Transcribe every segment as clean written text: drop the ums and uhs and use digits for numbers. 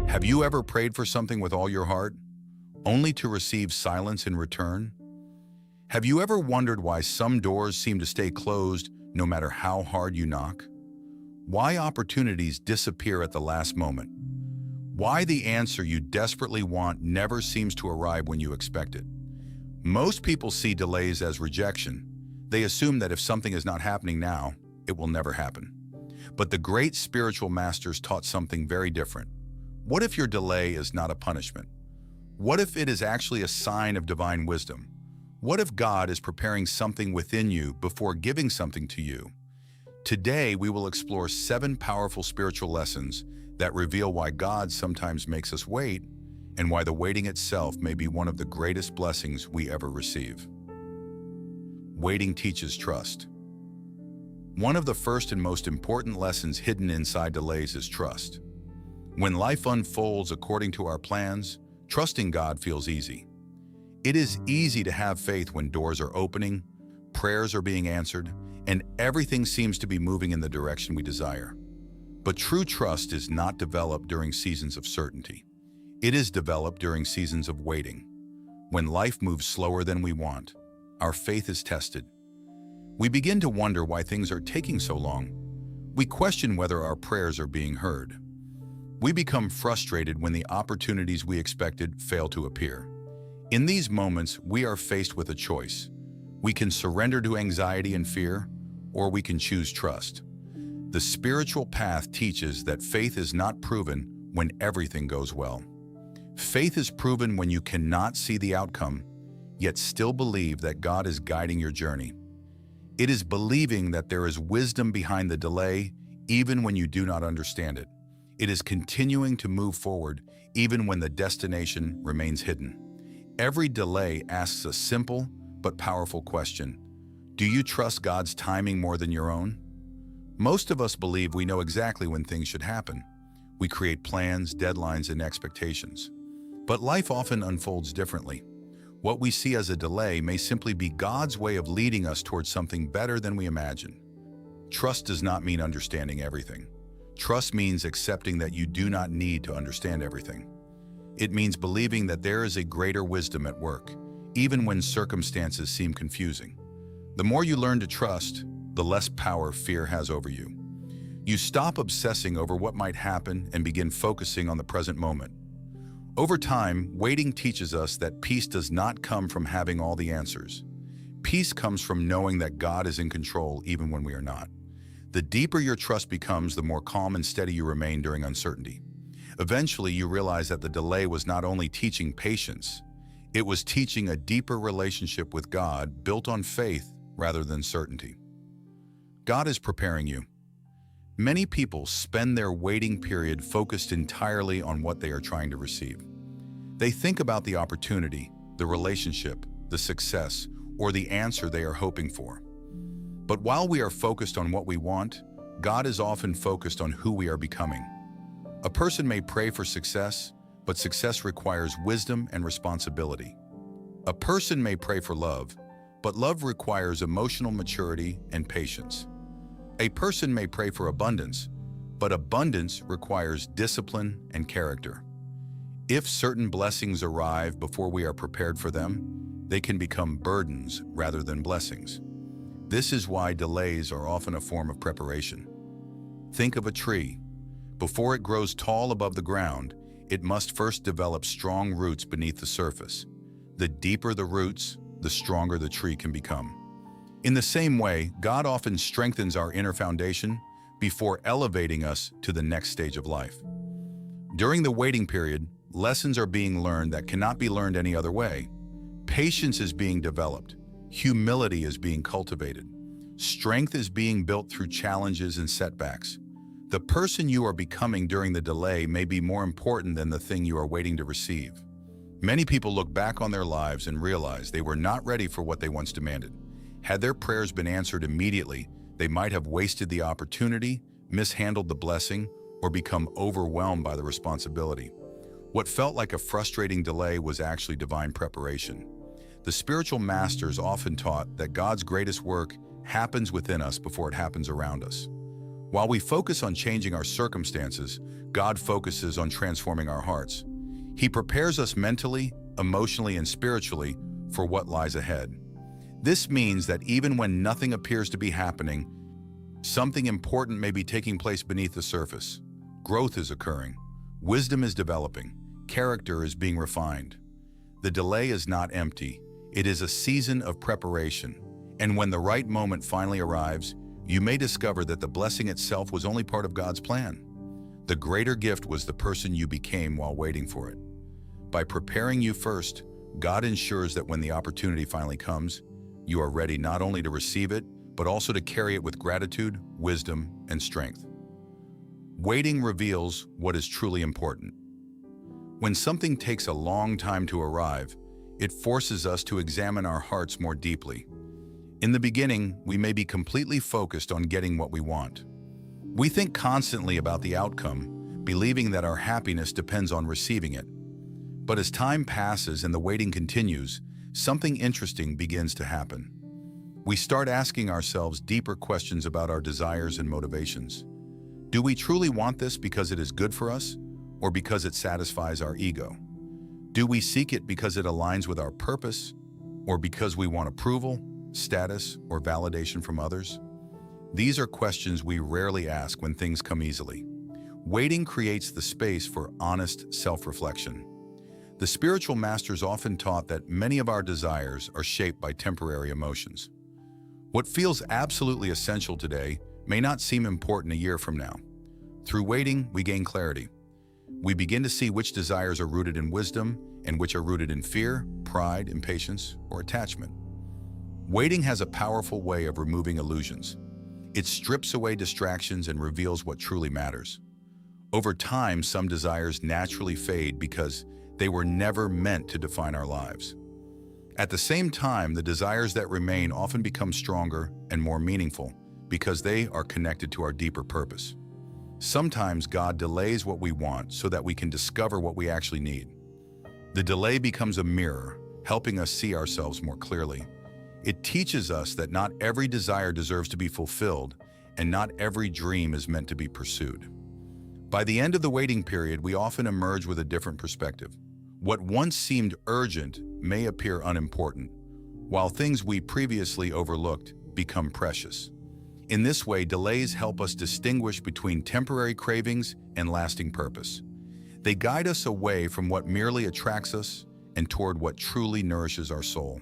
Have you ever prayed for something with all your heart, only to receive silence in return? Have you ever wondered why some doors seem to stay closed no matter how hard you knock? Why opportunities disappear at the last moment? Why the answer you desperately want never seems to arrive when you expect it? Most people see delays as rejection. They assume that if something is not happening now, it will never happen. But the great spiritual masters taught something very different. What if your delay is not a punishment? What if it is actually a sign of divine wisdom? What if God is preparing something within you before giving something to you? Today, we will explore 7 powerful spiritual lessons that reveal why God sometimes makes us wait and why the waiting itself may be one of the greatest blessings we ever receive. Waiting teaches trust. One of the first and most important lessons hidden inside delays is trust. When life unfolds according to our plans, trusting God feels easy. It is easy to have faith when doors are opening, prayers are being answered, and everything seems to be moving in the direction we desire. But true trust is not developed during seasons of certainty. It is developed during seasons of waiting. When life moves slower than we want, our faith is tested. We begin to wonder why things are taking so long. We question whether our prayers are being heard. We become frustrated when the opportunities we expected fail to appear. In these moments, we are faced with a choice. We can surrender to anxiety and fear, or we can choose trust. The spiritual path teaches that faith is not proven when everything goes well. Faith is proven when you cannot see the outcome, yet still believe that God is guiding your journey. It is believing that there is wisdom behind the delay, even when you do not understand it. It is continuing to move forward, even when the destination remains hidden. Every delay asks a simple but powerful question. Do you trust God's timing more than your own? Most of us believe we know exactly when things should happen. We create plans, deadlines, and expectations. But life often unfolds differently. What we see as a delay may simply be God's way of leading us towards something better than we imagine. Trust does not mean understanding everything. Trust means accepting that you do not need to understand everything. It means believing that there is a greater wisdom at work, even when circumstances seem confusing. The more you learn to trust, the less power fear has over you. You stop obsessing over what might happen and begin focusing on the present moment. Over time, waiting teaches us that peace does not come from having all the answers. Peace comes from knowing that God is in control even when we are not. The deeper your trust becomes, the more calm and steady you remain during uncertainty. Eventually, you realize that the delay was not only teaching patience, it was teaching a deeper relationship with God built on faith rather than certainty. God is preparing you. Many people spend their waiting period focused entirely on what they are trying to receive. They think about the opportunity, the relationship, the success, or the answer they are hoping for. But while we are focused on what we want, God is often focused on who we are becoming. A person may pray for success, but success requires wisdom and responsibility. A person may pray for love, but love requires emotional maturity and patience. A person may pray for abundance, but abundance requires discipline and character. If certain blessings arrive before we are prepared for them, they can become burdens rather than blessings. This is why delays are often a form of preparation. Think of a tree. Before it grows tall above the ground, it must first develop strong roots beneath the surface. The deeper the roots, the stronger the tree can become. In the same way, God often strengthens our inner foundation before elevating us to the next stage of life. During the waiting period, lessons are being learned that cannot be learned any other way. Patience is being developed. Humility is being cultivated. Strength is being built through challenges and setbacks. The person you are becoming during the delay may be more important than the thing you are waiting to receive. Many people look back on their lives and realize they were not ready for what they once demanded. Had their prayers been answered immediately, they might have wasted the opportunity, mishandled the blessing, or become overwhelmed by the responsibility. What felt like a frustrating delay was actually divine preparation. The spiritual masters often taught that God's greatest work happens within us before it happens around us. While we focus on changing our circumstances, God focuses on transforming our hearts. He prepares us mentally, emotionally, and spiritually for what lies ahead. This means that even when nothing appears to be happening, something important may be taking place beneath the surface. Growth is occurring. Wisdom is developing. Character is being refined. The delay is not empty. It is a season of preparation. And when the right moment finally arrives, you may discover that the blessing itself was only part of God's plan. The greater gift was the person you became while waiting for it. By preparing you first, God ensures that when the opportunity finally comes, you are ready not only to receive it, but also to carry it with gratitude, wisdom, and strength. Waiting reveals what is truly important. When something takes a long time to arrive, it forces us to examine our hearts more deeply. In the beginning, we may be completely focused on getting what we want. We think constantly about the outcome, believing that our happiness depends on receiving it. But as time passes and the waiting continues, something interesting begins to happen. We start asking ourselves deeper questions about our desires and motivations. Do we truly want this because it is good for us, or because it satisfies our ego? Do we seek it because it aligns with our purpose, or because we want approval, status, or validation from others? These are questions we rarely ask when things come easily. Waiting creates the space for honest self-reflection. The spiritual masters often taught that many of our desires are shaped by temporary emotions. What feels absolutely essential today may not seem important a year from now. Through waiting, we gain clarity. We begin to see which desires are rooted in wisdom and which are rooted in fear, pride, impatience, or attachment. Waiting has a powerful way of removing illusions. It strips away distractions and reveals what truly matters. Over time, some desires naturally fade because they were never meant to define our lives. At the same time, the desires that remain often become stronger and more meaningful because they are connected to our deeper purpose. Sometimes God delays what we want so that we can discover what we actually need. The delay becomes a mirror, helping us see ourselves more clearly. It teaches us that not every desire deserves to be fulfilled, and not every dream is meant to be pursued. By the end of the waiting period, we often emerge with a different perspective. What once seemed urgent may appear unimportant, while things we previously overlooked become precious. In this way, delays help us distinguish between temporary cravings and lasting purpose. They guide us away from what merely attracts us and toward what truly nourishes our soul.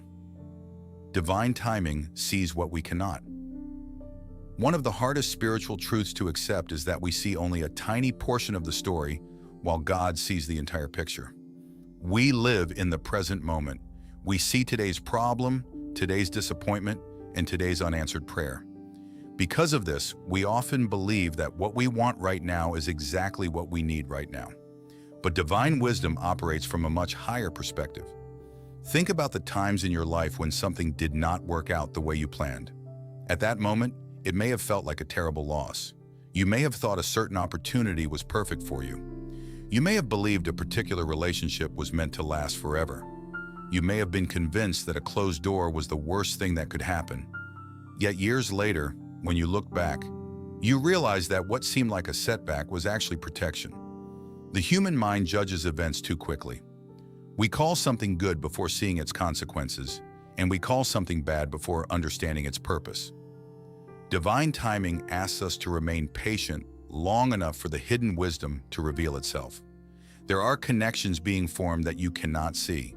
Divine timing sees what we cannot. One of the hardest spiritual truths to accept is that we see only a tiny portion of the story, while God sees the entire picture. We live in the present moment. We see today's problem, today's disappointment, and today's unanswered prayer. Because of this, we often believe that what we want right now is exactly what we need right now. But divine wisdom operates from a much higher perspective. Think about the times in your life when something did not work out the way you planned. At that moment, it may have felt like a terrible loss. You may have thought a certain opportunity was perfect for you. You may have believed a particular relationship was meant to last forever. You may have been convinced that a closed door was the worst thing that could happen. Yet years later, when you look back, you realize that what seemed like a setback was actually protection. The human mind judges events too quickly. We call something good before seeing its consequences, and we call something bad before understanding its purpose. Divine timing asks us to remain patient long enough for the hidden wisdom to reveal itself. There are connections being formed that you cannot see.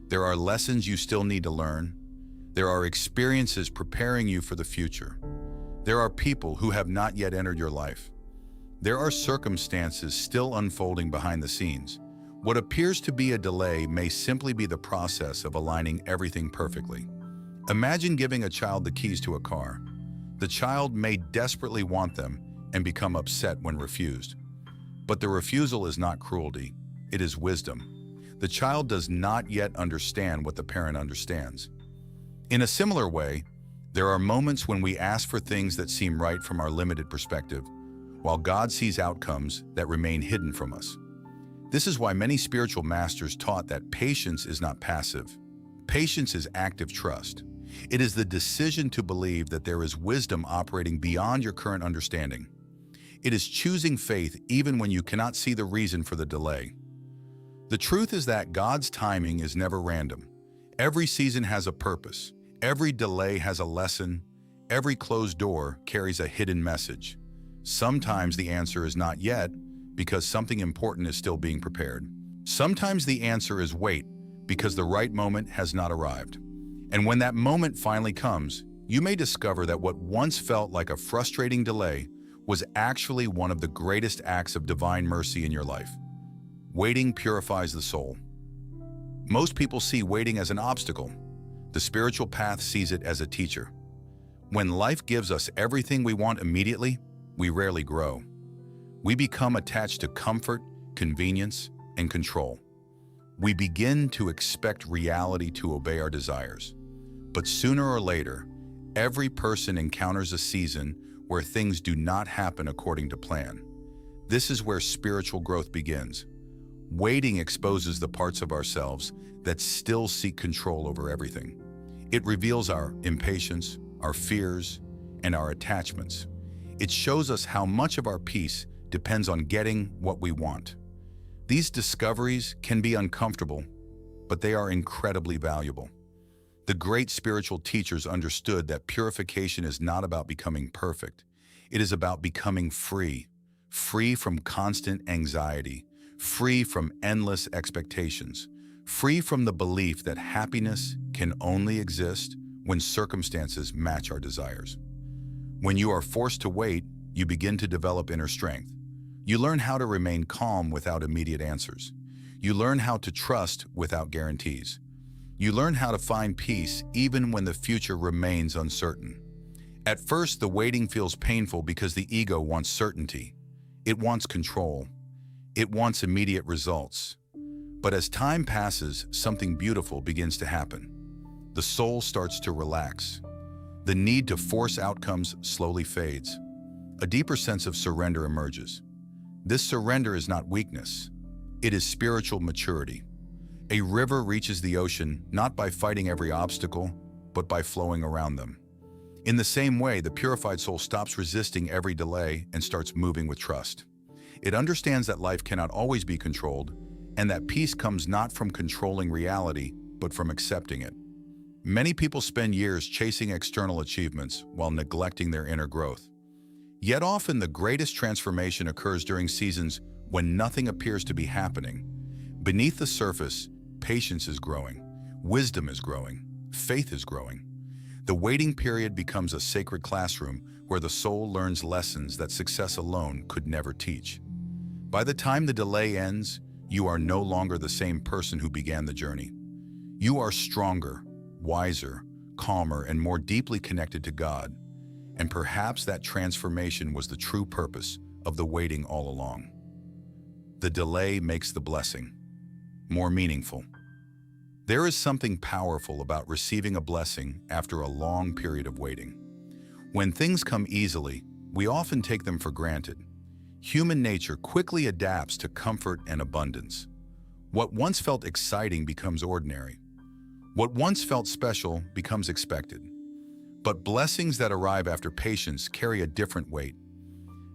There are lessons you still need to learn. There are experiences preparing you for the future. There are people who have not yet entered your life. There are circumstances still unfolding behind the scenes. What appears to be a delay may simply be the process of aligning everything perfectly. Imagine giving a child the keys to a car. The child may desperately want them and become upset when refused. But the refusal is not cruelty, it is wisdom. The child does not yet understand what the parent understands. In a similar way, there are moments when we ask for things that seem right from our limited perspective, while God sees outcomes that remain hidden from us. This is why many spiritual masters taught that patience is not passive. Patience is active trust. It is the decision to believe that there is wisdom operating beyond your current understanding. It is choosing faith even when you cannot see the reason for the delay. The truth is that God's timing is never random. Every season has a purpose. Every delay has a lesson. Every closed door carries a hidden message. Sometimes the answer is not yet, because something important is still being prepared. Sometimes the answer is wait, because the right moment has not arrived. And when that moment finally comes, you may discover that what once felt like a frustrating delay was actually one of the greatest acts of divine mercy in your life. Waiting purifies the soul. Most people see waiting as an obstacle. The spiritual path sees it as a teacher. When life gives us everything we want immediately, we rarely grow. We become attached to comfort, convenience, and control. We begin to expect reality to obey our desires. But sooner or later, every person encounters a season where things do not happen according to plan. This is where spiritual growth begins. Waiting exposes the parts of ourselves that still seek control over everything. It reveals our impatience, our fears, and our attachments. It shows us how much of our peace depends on getting what we want. These discoveries can be uncomfortable, but they are incredibly valuable. The great spiritual teachers understood that purification is not about becoming perfect. It is about becoming free, free from constant anxiety, free from endless expectations, free from the belief that happiness can only exist when circumstances match our desires. When you are forced to wait, you begin to develop inner strength. You learn how to remain calm without immediate answers. You learn how to trust without guarantees. You learn how to find peace even when the future remains uncertain. At first, the waiting feels painful because the ego wants certainty. It wants control. It wants immediate results. But as time passes, something beautiful begins to happen. The soul starts to relax. The need to force outcomes slowly fades. A deeper sense of surrender emerges. This surrender is not weakness. It is spiritual maturity. A river reaches the ocean not by fighting every obstacle, but by flowing around them. In the same way, the purified soul stops resisting every delay and starts moving with trust. It understands that life cannot always be controlled, and that peace comes not from controlling reality, but from accepting it. Many people spend years chasing external achievements while neglecting their inner growth. Yet often the greatest transformation occurs during seasons when nothing appears to be happening. Beneath the surface, patience is growing, wisdom is growing, faith is growing. The waiting period becomes a sacred classroom where the soul learns lessons that success alone could never teach. By the time the delay ends, you are no longer the same person who began the journey. You are stronger, wiser, calmer, and more deeply connected to God. And perhaps that transformation was the true purpose of the waiting all along. The delay makes the blessing more meaningful. There is something powerful about receiving a blessing after a long period of waiting. When things come easily, we often take them for granted. Human nature quickly adapts to comfort and abundance. What once felt exciting becomes ordinary. What once felt special becomes expected. But blessings that arrive after patience carry a different weight.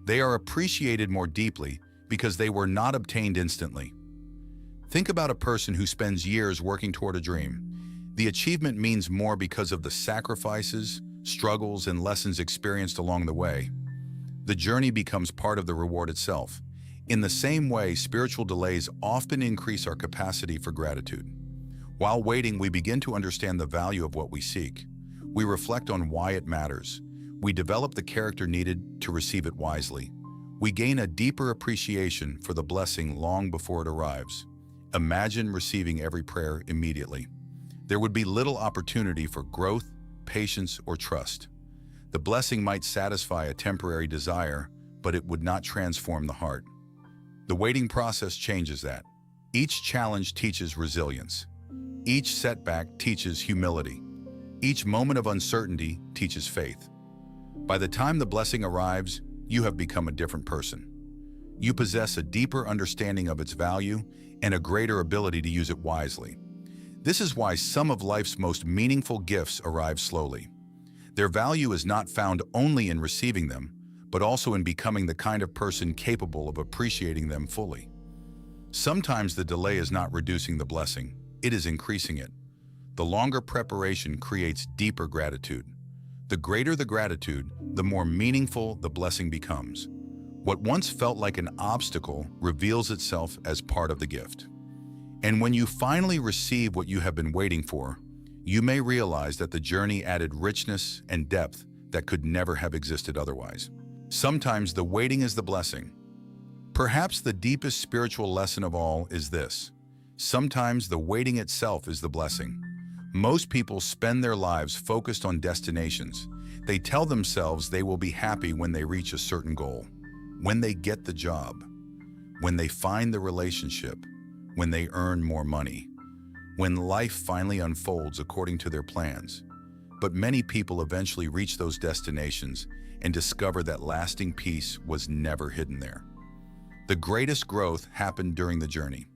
They are appreciated more deeply because they were not obtained instantly. Think about a person who spends years working toward a dream. The achievement means more because of the sacrifices, struggles, and lessons experienced along the way. The journey becomes part of the reward itself. In the same way, spiritual delays often increase our capacity for gratitude. While waiting, we begin to understand the value of what we seek. We reflect on why it matters. We develop the character needed to receive it wisely. We gain a deeper appreciation for the blessing long before it arrives. Imagine receiving every prayer immediately. There would be little opportunity for growth, patience, or trust. The blessing might satisfy a temporary desire, but it would not transform the heart. The waiting process changes that. Each challenge teaches resilience. Each setback teaches humility. Each moment of uncertainty teaches faith. By the time the blessing arrives, you have become a different person. You possess a deeper understanding of its value and a greater ability to use it wisely. This is why some of life's most meaningful gifts arrive slowly. Their value is not found only in receiving them, but also in becoming the kind of person capable of appreciating them fully. Sometimes the delay is not reducing the blessing, it is increasing it. The longer preparation creates deeper gratitude. The greater the gratitude, the more meaningful the blessing becomes. What once felt like an obstacle reveals itself as part of the gift. And when you finally receive what you have been waiting for, you may realize that the journey added richness and depth that could never have existed otherwise. Sometimes the waiting is the blessing. Perhaps the deepest spiritual lesson of all is this: sometimes the waiting itself is the blessing. Most people spend their lives focused on destinations. They tell themselves they will be happy when they reach a certain goal, when they get the job, when they find the relationship, when they earn more money, when life finally unfolds according to their plans. But many people eventually reach those destinations and discover that lasting peace was never hidden there. The greatest growth happened during the journey.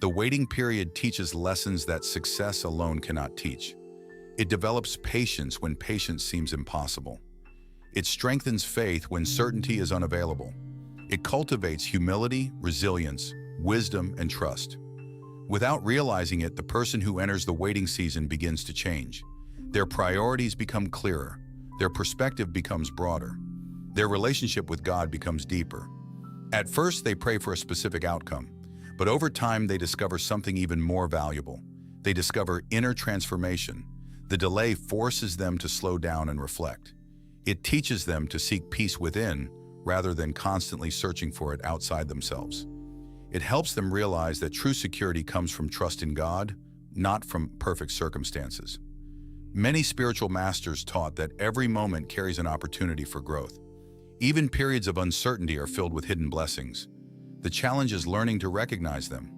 The waiting period teaches lessons that success alone cannot teach. It develops patience when patience seems impossible. It strengthens faith when certainty is unavailable. It cultivates humility, resilience, wisdom, and trust. Without realizing it, the person who enters the waiting season begins to change. Their priorities become clearer. Their perspective becomes broader. Their relationship with God becomes deeper. At first, they pray for a specific outcome, but over time, they discover something even more valuable. They discover inner transformation. The delay forces them to slow down and reflect. It teaches them to seek peace within rather than constantly searching for it outside themselves. It helps them realize that true security comes from trust in God, not from perfect circumstances. Many spiritual masters taught that every moment carries an opportunity for growth. Even periods of uncertainty are filled with hidden blessings. The challenge is learning to recognize them.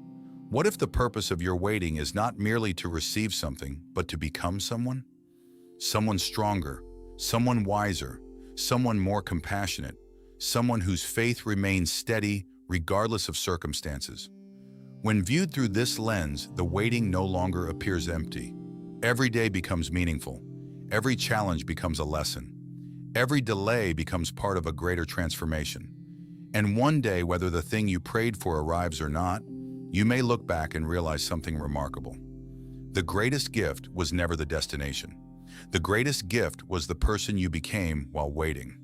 What if the purpose of your waiting is not merely to receive something, but to become someone? Someone stronger, someone wiser, someone more compassionate, someone whose faith remains steady regardless of circumstances. When viewed through this lens, the waiting no longer appears empty. Every day becomes meaningful. Every challenge becomes a lesson. Every delay becomes part of a greater transformation. And one day, whether the thing you prayed for arrives or not, you may look back and realize something remarkable. The greatest gift was never the destination. The greatest gift was the person you became while waiting.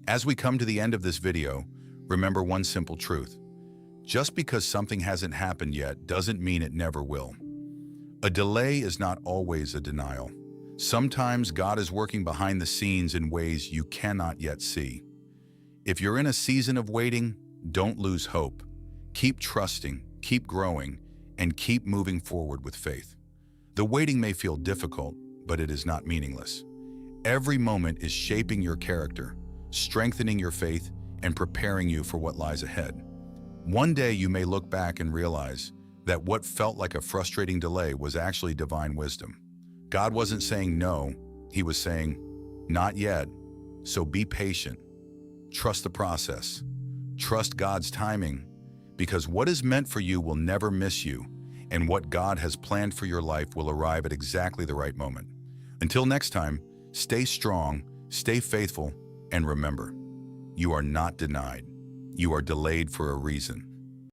As we come to the end of this video, remember one simple truth. Just because something hasn't happened yet doesn't mean it never will. A delay is not always a denial. Sometimes God is working behind the scenes in ways you cannot yet see. If you're in a season of waiting, don't lose hope. Keep trusting, keep growing, and keep moving forward with faith. The waiting may feel difficult, but it is not meaningless. Every moment is shaping your character, strengthening your faith, and preparing you for what lies ahead. One day you may look back and realize that what felt like a frustrating delay was actually divine wisdom. God wasn't saying no, He was saying, not yet, so be patient. Trust the process. Trust God's timing, because what is meant for you will never miss you, and what God has planned for your life will arrive at exactly the right moment. Until next time, stay strong, stay faithful, and remember, you are not denied. You are delayed for a reason.